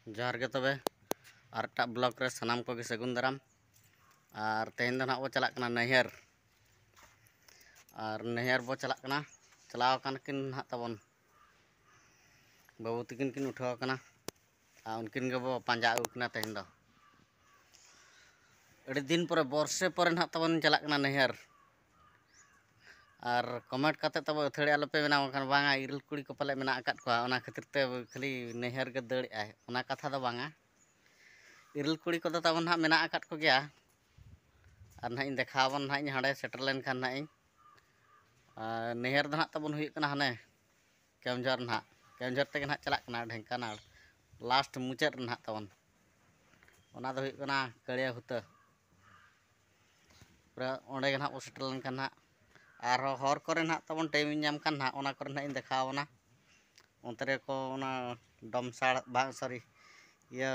जोहार गे तबे आरटा ब्लॉक रे सानाम को सगुन दाराम और तेहन दो बो चला नैहर और नैहर बो चला चलाव किन ना तबन बाबू तकिन किन उठाव उनकिन गे बो पांजा अगुकना तेहन दो अड़ी दिन पर बर्षे पर ना तबन चला नैहर और कमेंट करते तब अथड़ी आलोपे मेना बांगा इरल कुड़ी को पाले मेना अकात को ओना खातिर ते खाली नैहर गे दड़ आय ओना कथा दो बांगा इरल कुड़ी को तब ना मेना अकात को गया और ना देखावन ना हाड़े सेटर लेन खान ना नैहर दो ना तबन हुई हाने केमझर ना केमझर ते ना चला ढेंकानाल लास्ट मुचाद ना तबन ओना दो हुई कड़िया हुता पूरा ओंडे ना बो सेटर लेन खान ना और हर करे ना तबन टाइम नाम कान ना ओना करे ना देखावना उनते को ओना डमसाड़ बांग सॉरी ये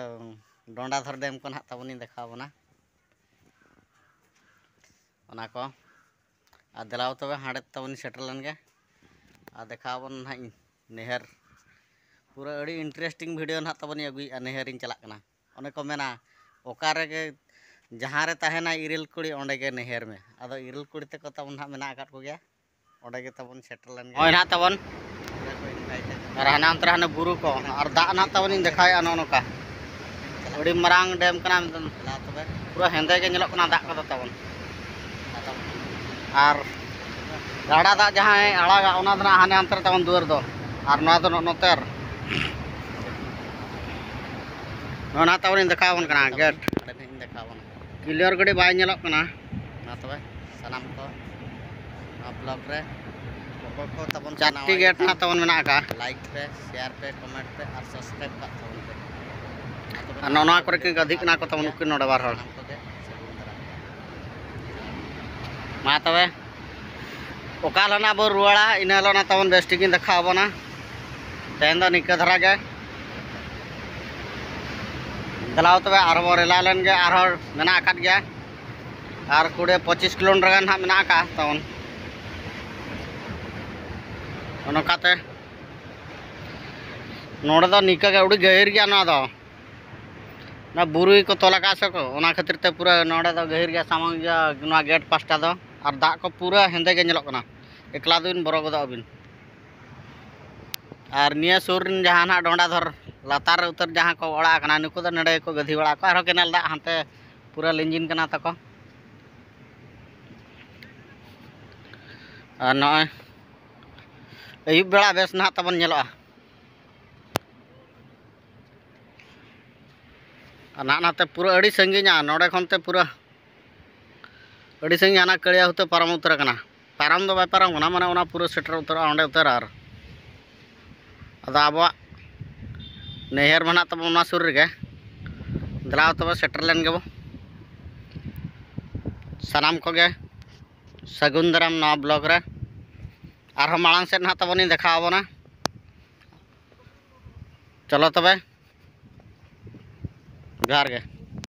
डोंडाधर डैम को ना तबन देखावना ओना को आ दिलाव तबे हाड़े तबन सेटर लेन गे आ देखावन ना नैहर पूरा अड़ी इंटरेस्टिंग वीडियो ना तबन अगुई नैहर इन चला ओने को मेना ओकारे गे जहाँ रे तहना इरल कुड़ी ओंडे गे नैहर में आदो इरल कुड़ी ते को तबन ना मेना आकात को गया ओंडे गे तबन सेटर लेन गे ओय ना तबन और हाना अंतर हाना बुरु को और दा ना तबन देखाय अनो नोका अड़ी मरांग डैम कना ला तबे पूरा हेंदे गे नेलो कना दा को तबन और गाड़ा दा जहाँ आड़ागा ओना दना हाने अंतर तबन दुआर दो और ना दो नोतेर ओना तबन देखावन कना गेट देखावन क्लियर गड़ी बाय नेलो कना ना तबे सनाम को ब्लॉग रे को तबन चारटी गेट ना तबन मेना का लाइक पे शेयर पे कमेंट पे और सब्सक्राइब का तबन पे नोना करे के अधिक ना को तबन उकिन नोडे बार हर मा तबे ओकाल ना बो रुवाड़ा इनालो ना तबन बेस्टिक देखावना तेन दो निका धरा गे दलाव तबे आरो रेला लेन गे आरो मेना आकात गया और 20-25 किलोमीटर गान ना मेना का तबन ओनकाते नोडे दो निका गे उड़ी गहिर गया ना बुरुई को तोला का सको ओना खातिर ते पूरा नोडे दो गहिर गया सामंग ना गेट पास्टा दो और दा को पूरा हेंदे गे नेलोक कना एकला दिन बरो गदो अबिन और निया सुर जहाँ ना डोंडाधर लातार उतर जहाँ को ओड़ा कना नुको दो नडे को गधी बड़ा को आरो केनाल दा हांते पूरा लिंजिन कना तको और नय अयुब बेड़ा बेस ना तबन नेलोआ ना नाते पूरा अड़ी संगीना नोडे खनते पूरा अड़ी संगी आना कड़िया होते पारम उतर कना पारम दो बाय पारम कना माने ओना पूरा सेटर उतर ओंडे उतर आर अदा आबो नैहर मना तब ओना सुर रे दलाव तब सेटर लेन गेबो सनाम को गे सगुन दाराम नवा ब्लॉग रे आर मांग से ना तबन देखावना चलो तबे जोहार गे।